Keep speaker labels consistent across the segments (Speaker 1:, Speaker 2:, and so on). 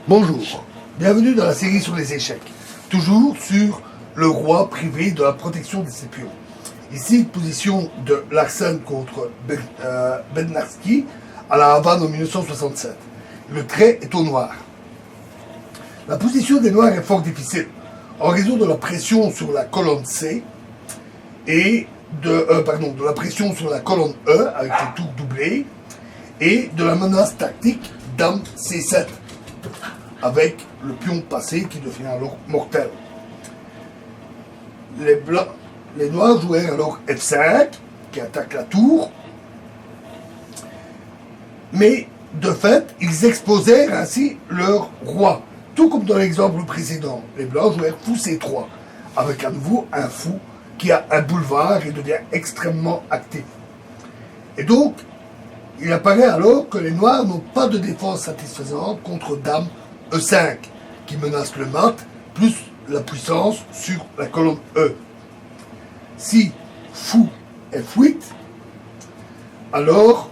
Speaker 1: Bonjour, bienvenue dans la série sur les échecs, toujours sur le roi privé de la protection de ses pions. Ici, une position de Larsen contre Bednarski à la Havane en 1967. Le trait est au noir. La position des noirs est fort difficile en raison de la pression sur la colonne C et de la pression sur la colonne E avec les tours doublés et de la menace tactique dame C7 avec le pion passé qui devient alors mortel. Les noirs jouèrent alors F5 qui attaque la tour, mais de fait ils exposèrent ainsi leur roi, tout comme dans l'exemple précédent. Les blancs jouèrent fou C3 avec à nouveau un fou qui a un boulevard et devient extrêmement actif. Et donc il apparaît alors que les noirs n'ont pas de défense satisfaisante contre dame E5 qui menace le mat plus la puissance sur la colonne E. Si fou F8, alors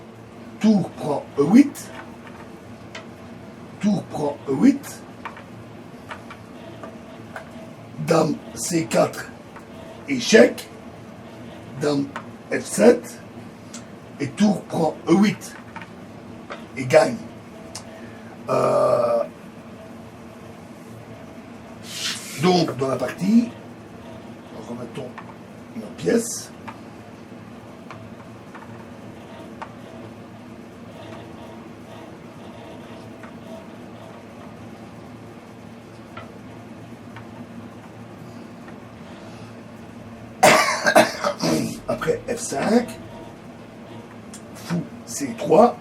Speaker 1: tour prend E8, tour prend E8, dame C4, échec, dame F7, et tour prend E8 et gagne. Donc, dans la partie, remettons nos pièces. Après F5, fou C3,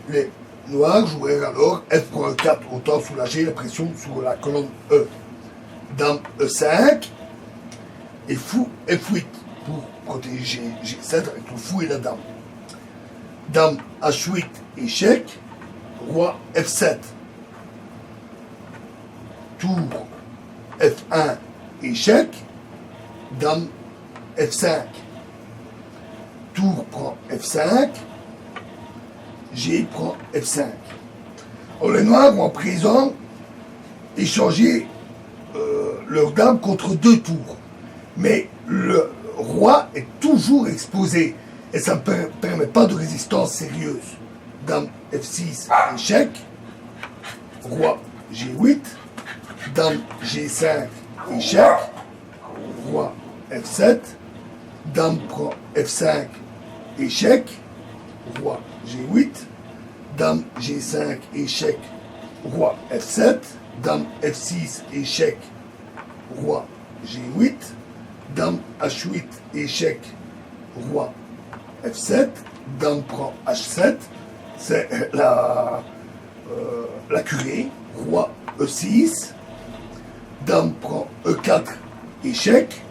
Speaker 1: les noirs jouèrent alors F pour E4, autant soulager la pression sur la colonne E. Dame E5 et fou F8 pour protéger G7 avec le fou et la dame. Dame H8 échec, roi F7. Tour F1 échec, dame F5. Tour prend F5, G prend F5. Alors les noirs vont en présent échanger leur dame contre deux tours. Mais le roi est toujours exposé et ça ne permet pas de résistance sérieuse. Dame F6 échec, roi G8, dame G5 échec, roi F7, dame prend F5 échec, roi G8, dame G5 échec, roi F7, dame F6 échec, roi G8, dame H8 échec, roi F7, dame prend H7, c'est la curée, roi E6, dame prend E4 échec,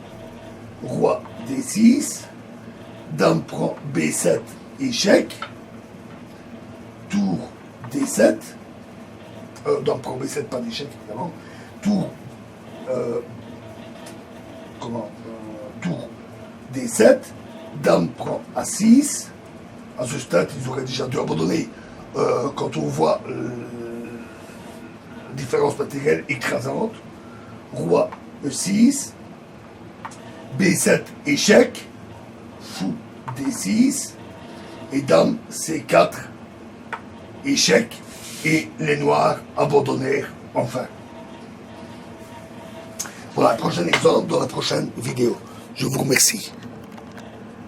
Speaker 1: roi D6, dame prend B7 échec, tour D7, dame prend B7 pas d'échec évidemment, tour tour D7, dame prend A6. À ce stade, ils auraient déjà dû abandonner quand on voit la différence matérielle écrasante. Roi E6, B7 échec, fou D6, et dame C4 échec, et les noirs abandonnèrent enfin. Voilà, prochain exemple dans la prochaine vidéo. Je vous remercie.